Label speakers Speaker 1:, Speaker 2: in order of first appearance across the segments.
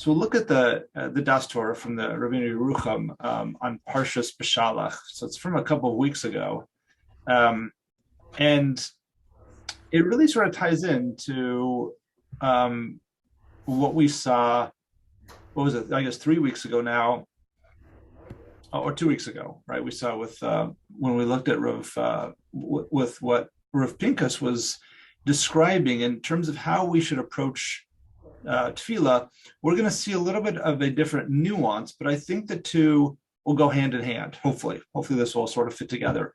Speaker 1: So we'll look at the Das Torah from the Rabbeinu Yerucham on Parshas Beshalach. So it's from a couple of weeks ago, and it really sort of ties into what we saw. What was it? I guess 3 weeks ago now, or 2 weeks ago, right? We saw with when we looked at with what Rav Pinkus was describing in terms of how we should approach Tefilah. We're going to see a little bit of a different nuance, but I think the two will go hand in hand. Hopefully this will all sort of fit together.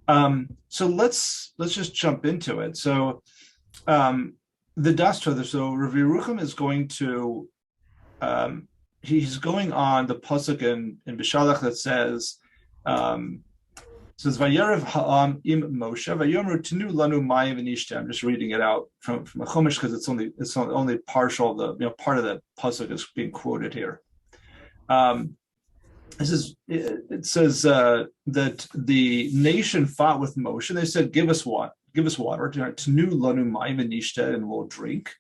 Speaker 1: So let's just jump into it. So the Das Torah. So Rav Yerucham is going to he's going on the pasuk in Beshalach that says Vayerev ha'am im Moshe vayomru tenu lanu mayim v'nishtem. I'm just reading it out from a chumash because it's only partial of the part of the pasuk is being quoted here. It says that the nation fought with Moshe. They said, "Give us water, tenu lanu mayim v'nishtem, and we'll drink."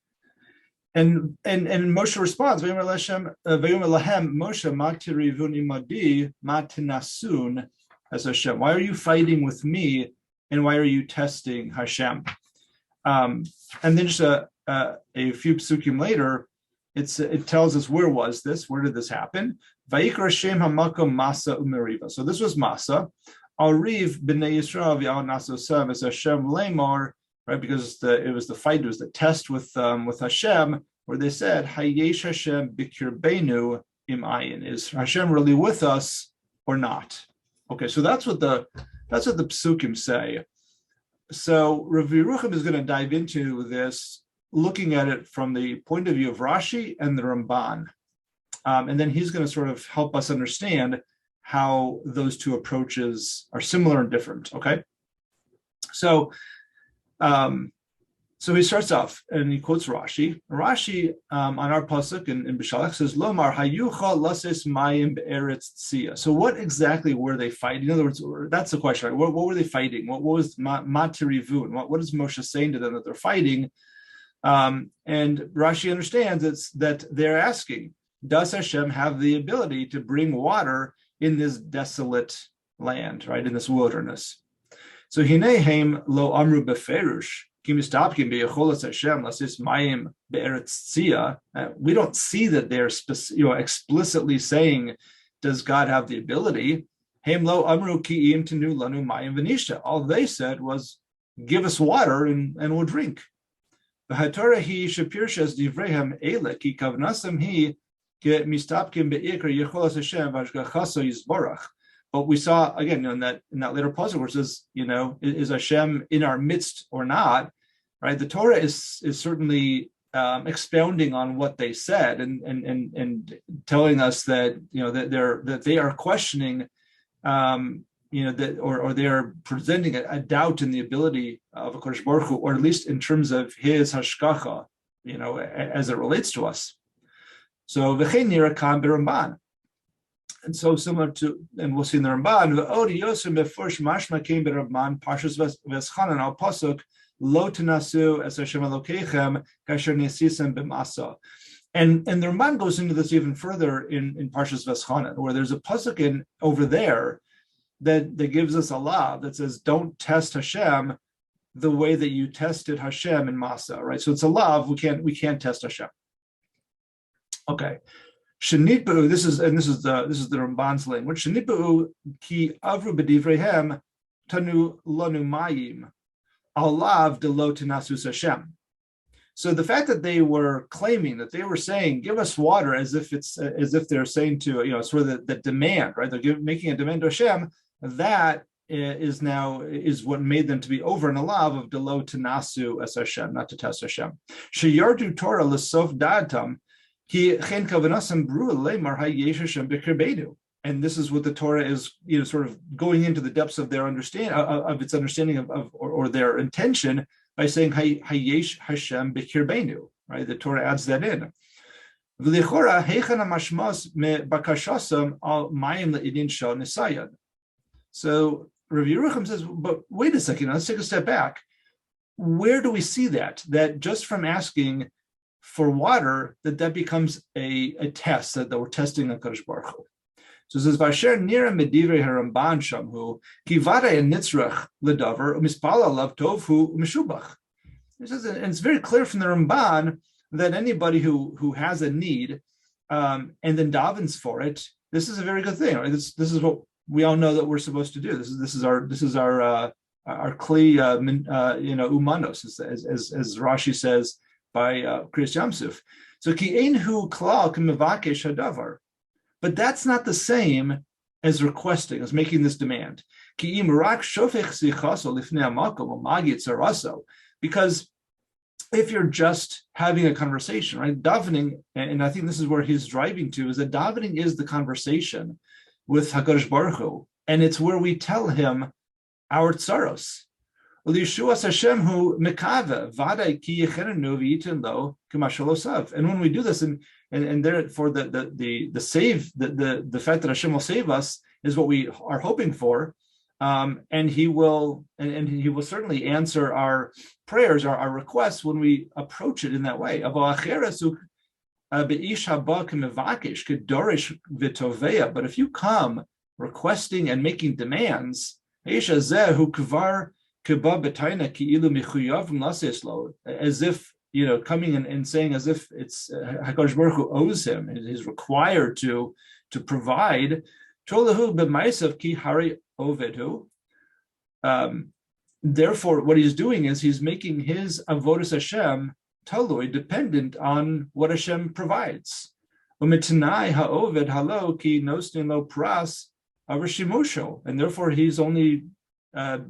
Speaker 1: And Moshe responds, Vayomer lahem Moshe matirivun imadi matinasun as Hashem. Why are you fighting with me, and why are you testing Hashem? And then just a few psukim later, it tells us where did this happen? Vayikra Hashem hamakom Masa umeriva. So this was Masa. Al riv b'nei Yisrael v'al nasosav as Hashem lemar. Right, because it was the test with Hashem, where they said, "Hayesh Hashem bikirbeinu im ayin." Is Hashem really with us or not? Okay, so that's what the psukim say. So Rav Yerucham is going to dive into this, looking at it from the point of view of Rashi and the Ramban, and then he's going to sort of help us understand how those two approaches are similar and different. Okay, so. So he starts off and he quotes Rashi. Rashi on our pasuk in Beshalach says, "Lomar hayucha lases mayim be'eretz tzia." So what exactly were they fighting? In other words, that's the question. Right? What were they fighting? What was matirivun? What is Moshe saying to them that they're fighting? And Rashi understands that they're asking, does Hashem have the ability to bring water in this desolate land, right, in this wilderness? So hinehem lo amru beferush ki mistapkim beyacholas Hashem lasis mayim be'eretz tzia. We don't see that they're explicitly saying, does God have the ability? Hem lo amru ki im tenu lanu mayim v'nishta. All they said was, give us water and we'll drink. V'hatorah hi shapirshas divrehem ele ki kavnasam hi ke mistapkim be'ikra yecholas Hashem v'ashgachaso yizborach. But we saw again in that later puzzle where it says, is Hashem in our midst or not? Right? The Torah is certainly expounding on what they said and telling us that that they are questioning, or they are presenting a doubt in the ability of HaKadosh Baruch Hu, or at least in terms of His hashgacha, as it relates to us. So v'chein nira kan b'Ramban. And so similar to, and we'll see in the Ramban, v'od yosem befresh mashma came b'Ramban parshas v'eschanan al pasuk lo tenasu es Hashem Elokeichem kasher nesisem b'masa. And the Ramban goes into this even further in parshas v'eschanan, where there's a pasuk over there that gives us a law that says, don't test Hashem the way that you tested Hashem in Masa, right? So it's a law. We can't test Hashem. Okay. Shenitbu, this is the Ramban's language. Shenitbu ki avru b'divreihem tanu lanu mayim alav delo tenasus Hashem. So the fact that they were claiming, that they were saying, give us water, as if they're saying to sort of the demand, right? They're making a demand to Hashem. That is what made them to be over an alav of delo tenasu as Hashem, not to test Hashem. Sheyardu Torah l'sof da'atam. And this is what the Torah is, sort of going into the depths of their understanding of its understanding of or their intention by saying Hayesh Hashem b'kirbeinu. Right, the Torah adds that in. So Rav Yerucham says, but wait a second, let's take a step back. Where do we see that just from asking, for water, that becomes a test that we're testing the Kadosh Baruch Hu. So it says, "Vasher nira medivrei haramban shamhu ki vadei nitzrach ledavar umispala alav tovhu umeshubach." It says, and it's very clear from the Ramban that anybody who has a need and then davens for it, this is a very good thing. Right? This is what we all know that we're supposed to do. This is our kli umanos, as Rashi says by Kriyas Yamsuf. So ki einhu klal k'mevakesh hadavar. But that's not the same as requesting, as making this demand. Because if you're just having a conversation, right? Davening, and I think this is where he's driving to, is that davening is the conversation with HaKadosh Baruch Hu, and it's where we tell him our tsaros. And when we do this, and therefore the save, the fact that Hashem will save us is what we are hoping for, and He will certainly answer our prayers, our requests when we approach it in that way. But if you come requesting and making demands, as if, coming and saying as if it's HaKadosh Baruch Hu owes him and is required to provide. Therefore, what he's doing is he's making his avodas Hashem talui, dependent on what Hashem provides. And therefore, he's only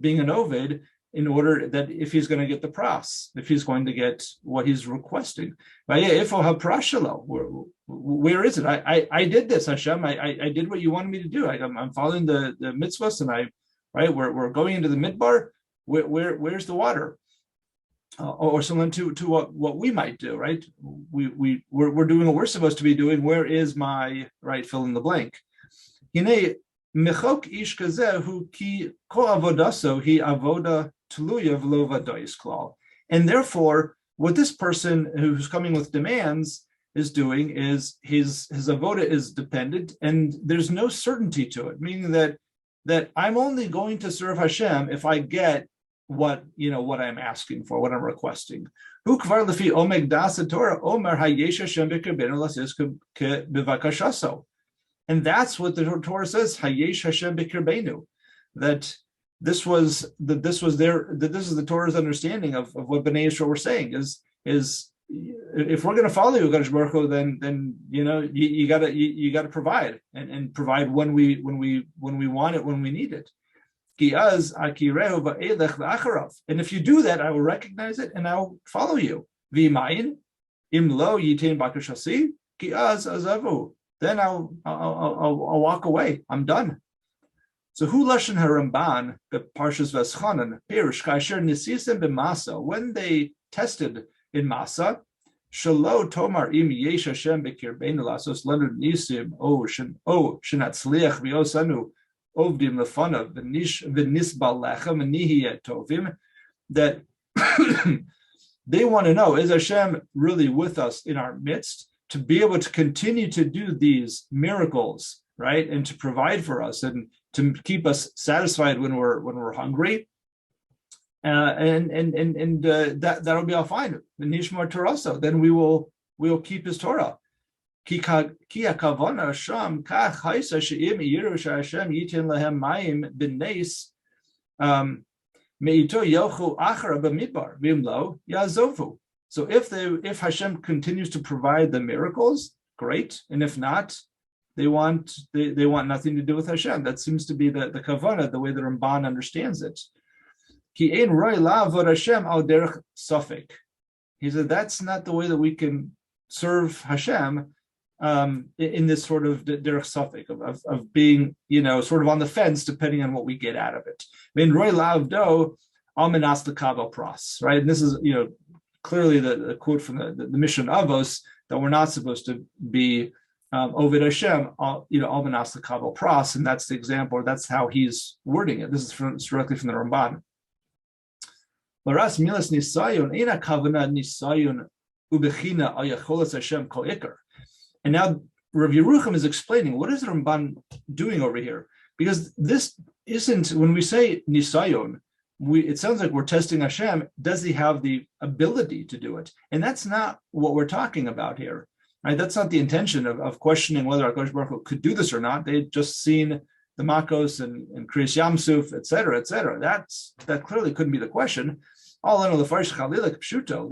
Speaker 1: being an ovid in order that if he's going to get the pras, if he's going to get what he's requesting. Where is it? I did this, Hashem. I did what you wanted me to do. I'm following the mitzvahs, and we're going into the midbar. Where's the water? Or similar to what we might do, right? We're doing what we're supposed to be doing. Where is my, right, fill in the blank? Mechok ish kazehu ki ko avodaso hi avoda tluya v'lo vadois klal. And therefore, what this person who's coming with demands is doing is his avoda is dependent, and there's no certainty to it, meaning that I'm only going to serve Hashem if I get what I'm asking for, what I'm requesting. Hu kvar lefi omeg das Torah omer hayesh Hashem b'kerbenu lasis b'vakashaso. And that's what the Torah says, Hayesh Hashem b'kirbenu, that this is the Torah's understanding of what Bnei Yisrael were saying is if we're going to follow you, Kadosh Baruch Hu, then you gotta provide and provide when we want it, when we need it. And if you do that, I will recognize it and I'll follow you. V'mayin im lo yitain bakashasi ki az azavu. Then I'll walk away. I'm done. So hu lashon haramban beparshas Veschanan pirush kaisher nisisem b'masa, when they tested in Masa, shalo tomar im yesh Hashem b'kirbeinu lasos lanu nisim shenatzliach v'osanu ovdim lefanav v'nisbal lechem v'nihiyet tovim, that they want to know, is Hashem really with us in our midst, to be able to continue to do these miracles, right, and to provide for us and to keep us satisfied when we're hungry, that'll be all fine. The nishmar Torah, then we'll keep His Torah. Ki hakavana sham kach haisa she'im yirush Hashem yitin lahem mayim b'neis meito yochu achara b'midbar v'imlo yazovu. So if Hashem continues to provide the miracles, great, and if not, they want nothing to do with Hashem. That seems to be the kavanah, the way the Ramban understands it. Ki ein roi la'avod Hashem al derech safek. He said that's not the way that we can serve Hashem in this sort of derech safek of being sort of on the fence depending on what we get out of it. Ein roi la'avdo al menas l'kabel pras, right? And this is clearly the quote from the mission Avos, that we're not supposed to be Ovid Hashem, al menas l'kabel pras, and that's the example, or that's how he's wording it. This is directly from the Ramban. Laras milas nisayon ena kavana nisayon ubechina al yacholas Hashem kol ikar. And now Rav Yerucham is explaining what is the Ramban doing over here, because this isn't, when we say nisayon, it sounds like we're testing Hashem. Does he have the ability to do it? And that's not what we're talking about here, right? That's not the intention of questioning whether HaKadosh Baruch Hu could do this or not. They'd just seen the Makos and Kriyas Yamsuf, et cetera, et cetera. That clearly couldn't be the question. All in all, the Farish Chalila Pshuto,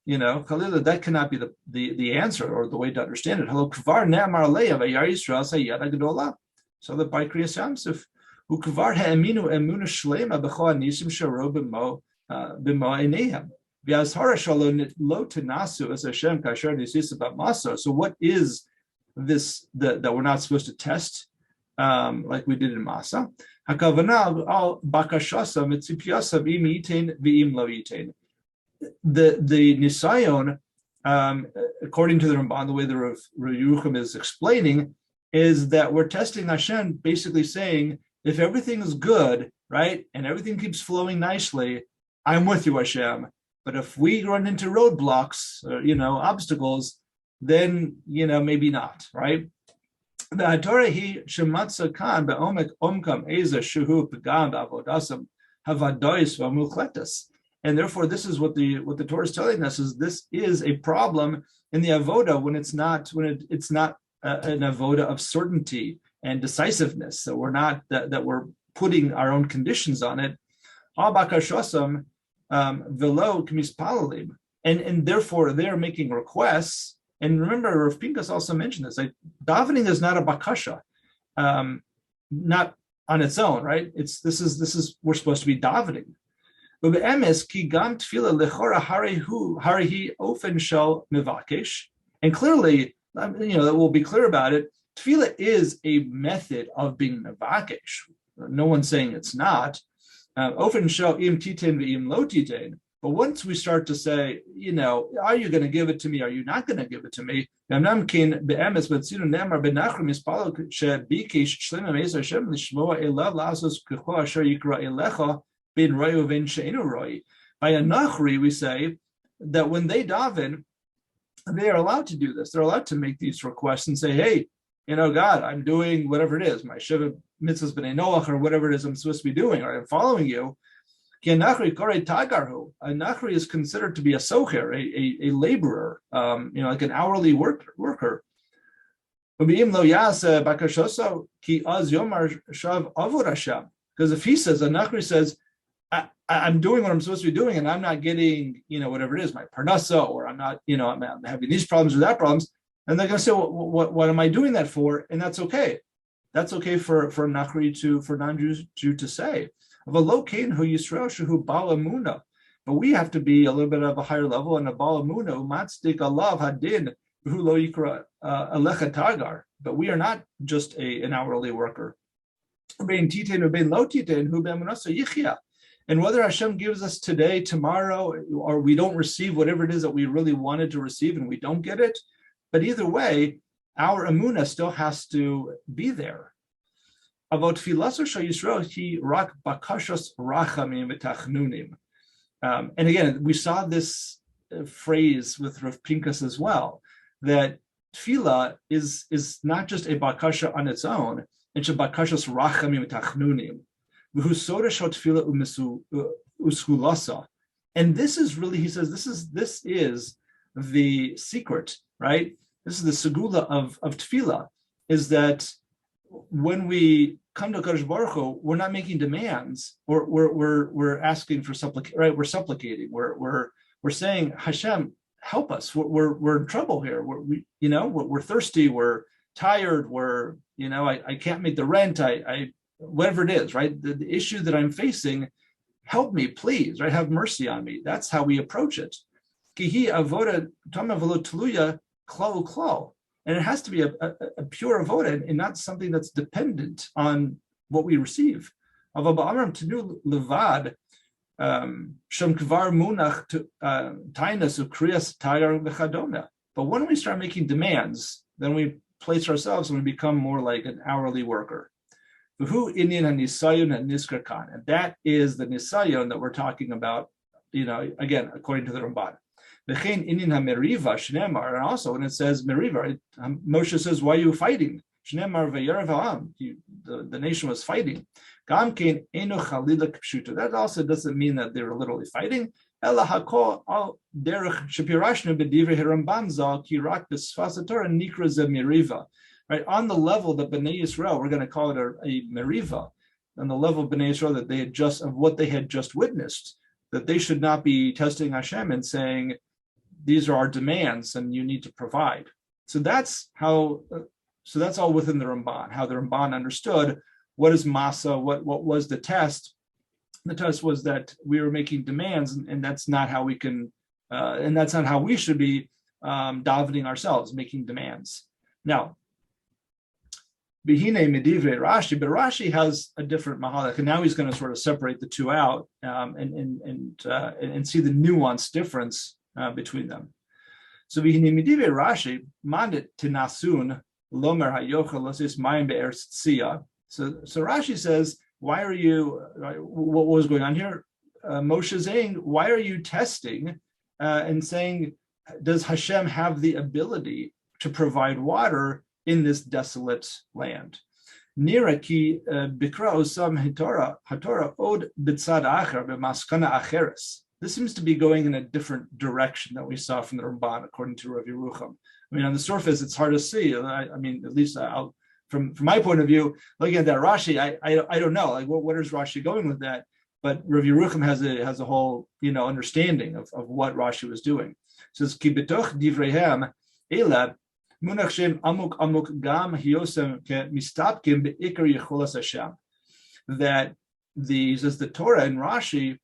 Speaker 1: Chalila, that cannot be the answer or the way to understand it. Hello, Kvar Ne'amar Leia Vayar Yisrael Sayyad Agadola. So that by Kriyas Yamsuf, Ukvar Ha'aminu Emuna Shlema B'chol Nisim Sharo B'mo Eineihem. V'azhara Shalom Lo Tenasu as Hashem Kasher Nisis About Maso. So what is this that we're not supposed to test? Like we did in Masa. Hakavana al bakashasa mitzipiasa v'im yitain v'im lo yitain. The nisayon, according to the Ramban, the way the Rav Yerucham is explaining, is that we're testing Hashem, basically saying, if everything is good, right, and everything keeps flowing nicely, I'm with you, Hashem. But if we run into roadblocks, obstacles, then maybe not, right? The Torah he shematza kan be'omek omkam eza shuhu pegam ba'avodasam havadois v'muchletas, and therefore this is what the Torah is telling us, is this is a problem in the avoda when it's not an avoda of certainty and decisiveness. So we're not that we're putting our own conditions on it. Al bakashosam velo k'mispalalim, and therefore they're making requests. And remember, Rav Pinkas also mentioned this. Like, davening is not a bakasha, not on its own, right? This is we're supposed to be davening. But be'emes ki gam tefillah lechora harihi ofen shel mevakesh, and clearly, that we'll be clear about it. Tefillah is a method of being mevakesh. No one's saying it's not. Ofen shel im titen ve'im lo titen. But once we start to say, are you going to give it to me? Are you not going to give it to me? By a nachri, we say that when they daven, they are allowed to do this. They're allowed to make these requests and say, hey, God, I'm doing whatever it is, my Shiva mitzvahs b'nei Noach, or whatever it is I'm supposed to be doing, or I'm following you. A nachri is considered to be a socher, a laborer, like an hourly worker. Because if he says, a nachri says, I'm doing what I'm supposed to be doing, and I'm not getting, whatever it is, my parnasa, or I'm not, I'm having these problems or that problems, and they're going to say, well, what am I doing that for? And that's okay. That's okay for a nachri for non-Jew to say. But we have to be a little bit of a higher level, and a balamuna umatzdik alav hadin who lo yikra alecha tagar. But we are not just an hourly worker. And whether Hashem gives us today, tomorrow, or we don't receive whatever it is that we really wanted to receive and we don't get it, but either way, our emunah still has to be there. About Tefilah shel Yisrael, he rak bakashos rachamim v'tachnunim. And again, we saw this phrase with Rav Pinkas as well, that Tefilah is not just a bakasha on its own; it's a bakashos rachamim v'tachnunim. V'husoda shel Tefilah u'schulasa. And this is really, he says, this is the secret, right? This is the segula of Tefilah, is that when we come to HaKadosh Baruch Hu, we're not making demands, or we're asking for right? We're supplicating. We're saying, Hashem, help us. We're in trouble here. We're thirsty. We're tired. I can't make the rent. I whatever it is, right? The issue that I'm facing, help me, please, right? Have mercy on me. That's how we approach it. Kihi avoda tama v'lo tluya klo klo. And it has to be a pure avoda and not something that's dependent on what we receive. But when we start making demands, then we place ourselves and we become more like an hourly worker. And that is the nisayon that we're talking about, again, according to the Ramban. And also when it says meriva, Moshe says, why are you fighting? The nation was fighting. That also doesn't mean that they were literally fighting. Right? On the level that Bnei Yisrael, we're going to call it a meriva, on the level of Bnei Yisrael that they had just, of what they had just witnessed, that they should not be testing Hashem and saying, these are our demands and you need to provide. So that's how, so that's all within the Ramban, how the Ramban understood what is Masa, what was the test. The test was that we were making demands, and that's not how we can, and that's not how we should be davening ourselves, making demands. Now, Bihine Medivre Rashi, but Rashi has a different mahalach, and now he's going to sort of separate the two out and see the nuanced difference between them. So Bihine Medivre Rashi, Mandet Tinasun Lomer Hayochel Losis Mayim Be'eretz Tzia. So Rashi says, why are you, what was going on here? Moshe saying, why are you testing and saying, does Hashem have the ability to provide water in this desolate land? Nira ki bikra osam hatorah od b'tzad acher b'maskana acheres. This seems to be going in a different direction that we saw from the Ramban, according to Rav Yerucham. I mean, on the surface, it's hard to see. I mean, at least from my point of view, looking at that Rashi, I don't know, like what is Rashi going with that? But Rav Yerucham has a whole understanding of what Rashi was doing. It says ki betoch divreihem elab munach shem amuk gam hiosem ke mistapkim beikar yecholas Hashem. That the Torah and Rashi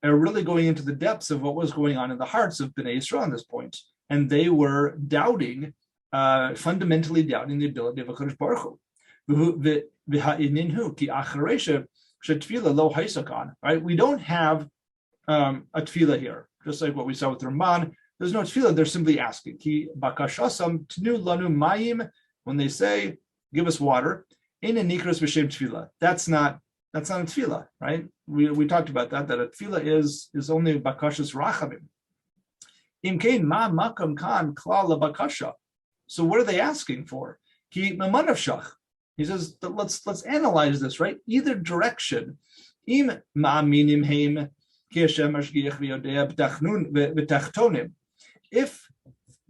Speaker 1: are really going into the depths of what was going on in the hearts of Bnei Yisrael at this point, and they were doubting. Fundamentally doubting the ability of HaKadosh Baruch Hu. Right? We don't have a tefillah here, just like what we saw with Ramban. There's no tefillah. They're simply asking. When they say, "Give us water," in a nikras b'shem tefillah. That's not a tefillah, right? We talked about that a tefillah is only bakashas rachamim. Imkein ma makam kan klal bakasha. So what are they asking for? He says, let's analyze this, right? Either direction. If Bnei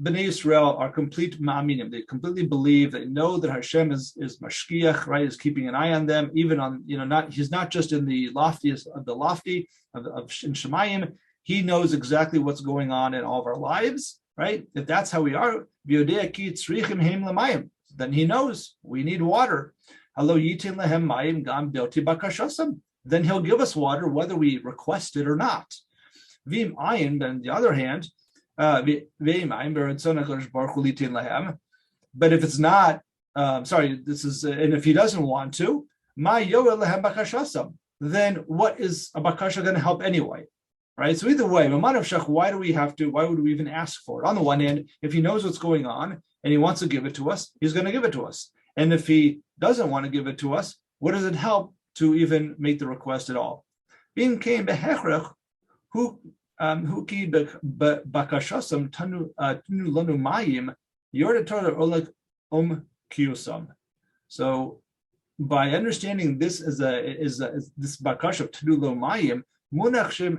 Speaker 1: Yisrael are complete ma'aminim, they completely believe, they know that Hashem is mashgiach, right? Is keeping an eye on them, even on he's not just in the loftiest of the lofty of in Shemayim. He knows exactly what's going on in all of our lives. Right? If that's how we are, then he knows we need water. Then he'll give us water whether we request it or not. Then on the other hand, but if it's not, and if he doesn't want to, then what is a bakasha going to help anyway? Right. So either way, why would we even ask for it? On the one hand, if he knows what's going on and he wants to give it to us, he's going to give it to us. And if he doesn't want to give it to us, what does it help to even make the request at all? Being came behechrech, who ki bakashasam tanu lanu mayim yordator oleg kiyusam. So by understanding this is this bakasha tanu lo mayim. What Rashi's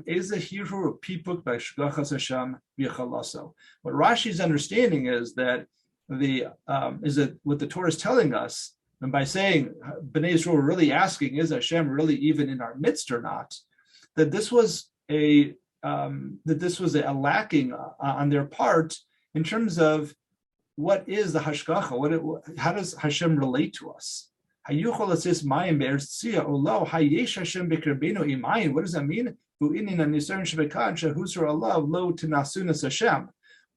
Speaker 1: understanding is that what the Torah is telling us, and by saying Bnei Yisrael were really asking, is Hashem really even in our midst or not? That this was a lacking on their part in terms of what is the hashgacha? How does Hashem relate to us? What does that mean?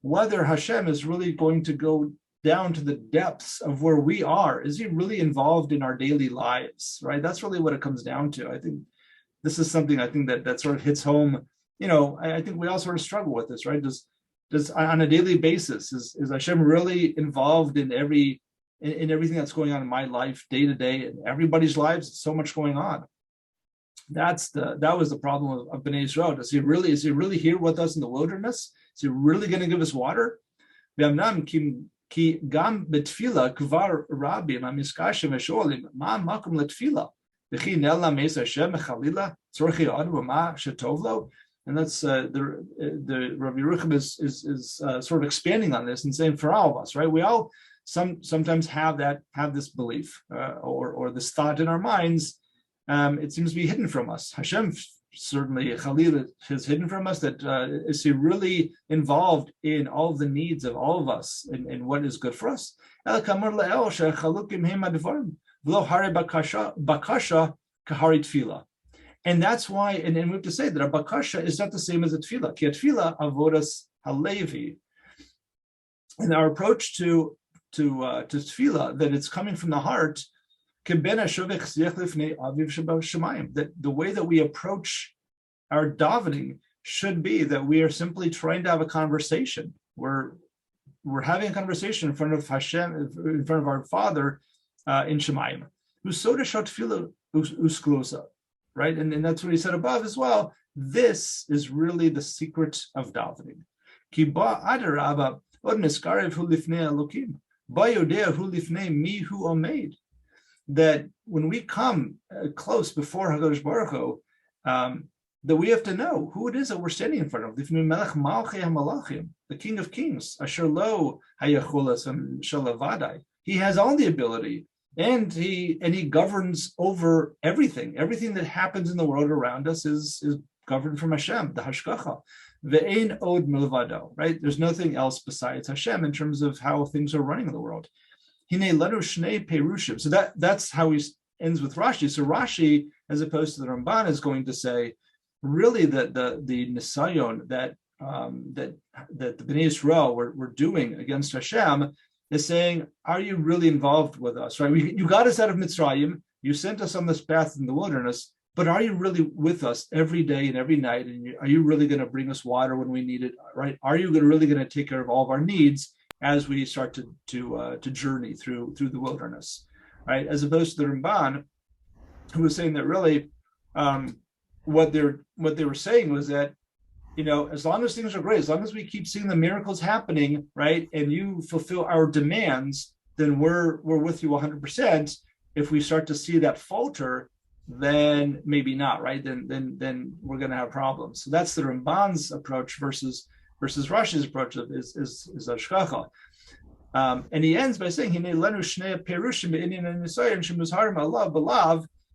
Speaker 1: Whether Hashem is really going to go down to the depths of where we are. Is he really involved in our daily lives? Right? That's really what it comes down to. I think this is something that sort of hits home. I think we all sort of struggle with this, right? Does on a daily basis, is Hashem really involved in everything that's going on in my life day to day, and everybody's lives? So much going on. That was the problem of Bnei Yisrael. Is he really here with us in the wilderness? Is he really going to give us water? כי גם בתפילה כבר רבים המזכשים ושואלים מה המקום לתפילה וכי נעלם מעץ השם חלילה צורכי אדם ומה שטוב לו. And that's the Rabbi Yerucham is sort of expanding on this and saying for all of us, right? We all sometimes have this belief or this thought in our minds. It seems to be hidden from us. Hashem certainly Khalil is hidden from us. That is he really involved in all of the needs of all of us and what is good for us. And that's why, and we have to say that a bakasha is not the same as a tefillah. Ki a tefillah avodas halevi. And our approach to tefillah, that it's coming from the heart, that the way that we approach our davening should be that we are simply trying to have a conversation. We're having a conversation in front of Hashem, in front of our Father in Shemayim. Usoda tefillah usklosa. Right, and that's what he said above as well. This is really the secret of davening. That when we come close before HaKadosh Baruch Hu, that we have to know who it is that we're standing in front of. The King of Kings, Asher Lo Hayachulas and Shalavadai. He has all the ability. And he governs over everything. Everything that happens in the world around us is governed from Hashem, the Hashgacha. Ve'ein od milvado, right? There's nothing else besides Hashem in terms of how things are running in the world. Hine lanu shnei perushim. So that's how he ends with Rashi. So Rashi, as opposed to the Ramban, is going to say, really that the nisayon that the Bnei Yisrael were doing against Hashem is saying, are you really involved with us, right? You got us out of Mitzrayim, you sent us on this path in the wilderness, but are you really with us every day and every night? And are you really going to bring us water when we need it, right? Are you really going to take care of all of our needs as we start to journey through the wilderness, right? As opposed to the Ramban, who was saying that really what they were saying was that, as long as things are great, as long as we keep seeing the miracles happening, right, and you fulfill our demands, then we're with you 100%. If we start to see that falter, then maybe not, right? Then we're going to have problems. So that's the Ramban's approach versus Rashi's approach is Hashgacha. And he ends by saying,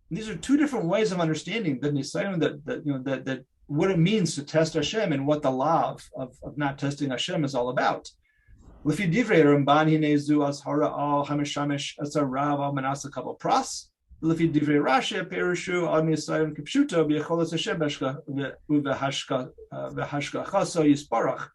Speaker 1: these are two different ways of understanding the nisayon that what it means to test Hashem and what the law of not testing Hashem is all about. Lefi divrei Ramban hinezu azhara al hamishamesh asarav al manasa kabel pras. Lefi divrei Rashi perushu al nisayon kipshuto b'yecholas Hashem v'hashgachaso yisparach.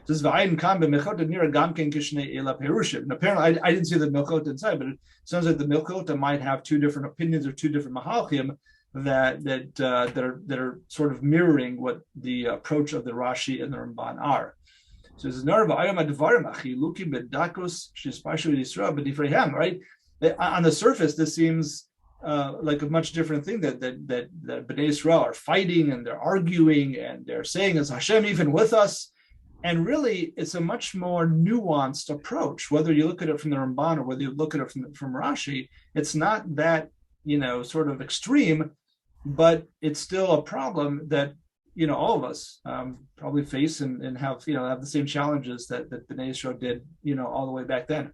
Speaker 1: Says v'ayin kam b'mechota nira gamken kishnei ela perushim. Apparently, I didn't see the Milchot inside, but it sounds like the Milchot might have two different opinions or two different mahalchim that are sort of mirroring what the approach of the Rashi and the Ramban are. So it's right? On the surface, this seems like a much different thing that Bnei Yisrael are fighting and they're arguing and they're saying, is Hashem even with us? And really, it's a much more nuanced approach. Whether you look at it from the Ramban or whether you look at it from Rashi, it's not that sort of extreme, but it's still a problem that all of us probably face and have have the same challenges that Bnei Yisrael did all the way back then.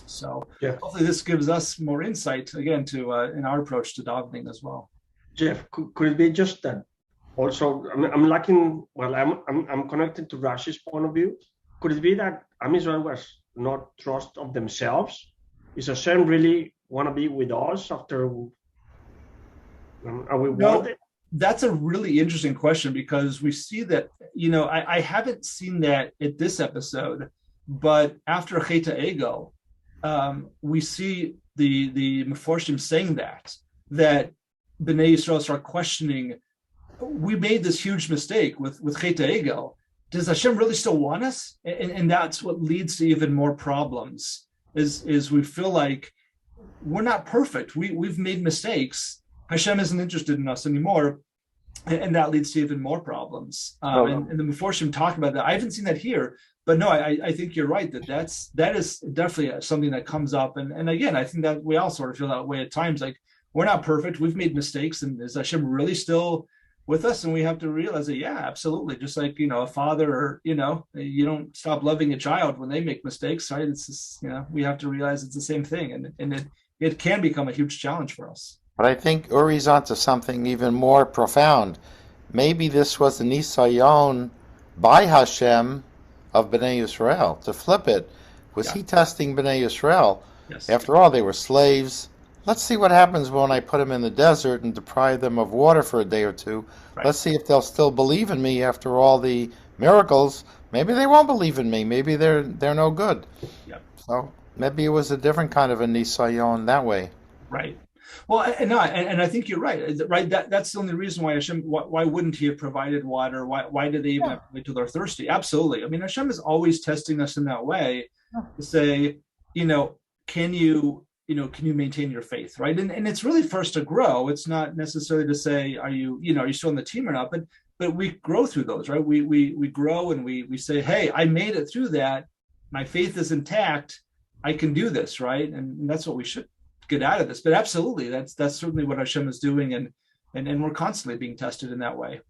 Speaker 1: So hopefully this gives us more insight again to in our approach to davening as well.
Speaker 2: Jeff, could it be just that? Also, I'm lacking. Well, I'm connected to Rashi's point of view. Could it be that Am Yisrael was not trust of themselves? Is Hashem really want to be with us after? Are we worth it?
Speaker 1: That's a really interesting question because we see that I haven't seen that at this episode, but after Cheta Egel, we see the Meforshim saying that Bnei Yisrael start questioning. We made this huge mistake with Cheta Egel. Does Hashem really still want us? And that's what leads to even more problems. Is we feel like we're not perfect. We've made mistakes. Hashem isn't interested in us anymore. and that leads to even more problems.
Speaker 2: No,
Speaker 1: And the Meforshim talk about that. I haven't seen that here, but no, I think you're right that is definitely something that comes up. And again, I think that we all sort of feel that way at times. Like we're not perfect, we've made mistakes, and is Hashem really still with us? And we have to realize that, yeah, absolutely. Just like a father, or you don't stop loving a child when they make mistakes, right? It's just, we have to realize it's the same thing, and it can become a huge challenge for us.
Speaker 3: But I think Uri's onto something even more profound. Maybe this was an Nisayon by Hashem of Bnei Yisrael. To flip it, was he testing Bnei Yisrael?
Speaker 1: Yes.
Speaker 3: After all, they were slaves. Let's see what happens when I put them in the desert and deprive them of water for a day or two.
Speaker 1: Right.
Speaker 3: Let's see if they'll still believe in me after all the miracles. Maybe they won't believe in me. Maybe they're no good.
Speaker 1: Yep.
Speaker 3: So maybe it was a different kind of a Nisayon that way.
Speaker 1: Right. Well, and I think you're right. Right. That's the only reason why Hashem. Why wouldn't He have provided water? Why did they even have to wait till they're thirsty? Absolutely. I mean, Hashem is always testing us in that way to say, can you maintain your faith, right? And it's really first to grow. It's not necessarily to say, are you still on the team or not? But we grow through those, right? We grow and we say, hey, I made it through that. My faith is intact. I can do this, right? And that's what we should get out of this. But absolutely, that's certainly what Hashem is doing, and we're constantly being tested in that way.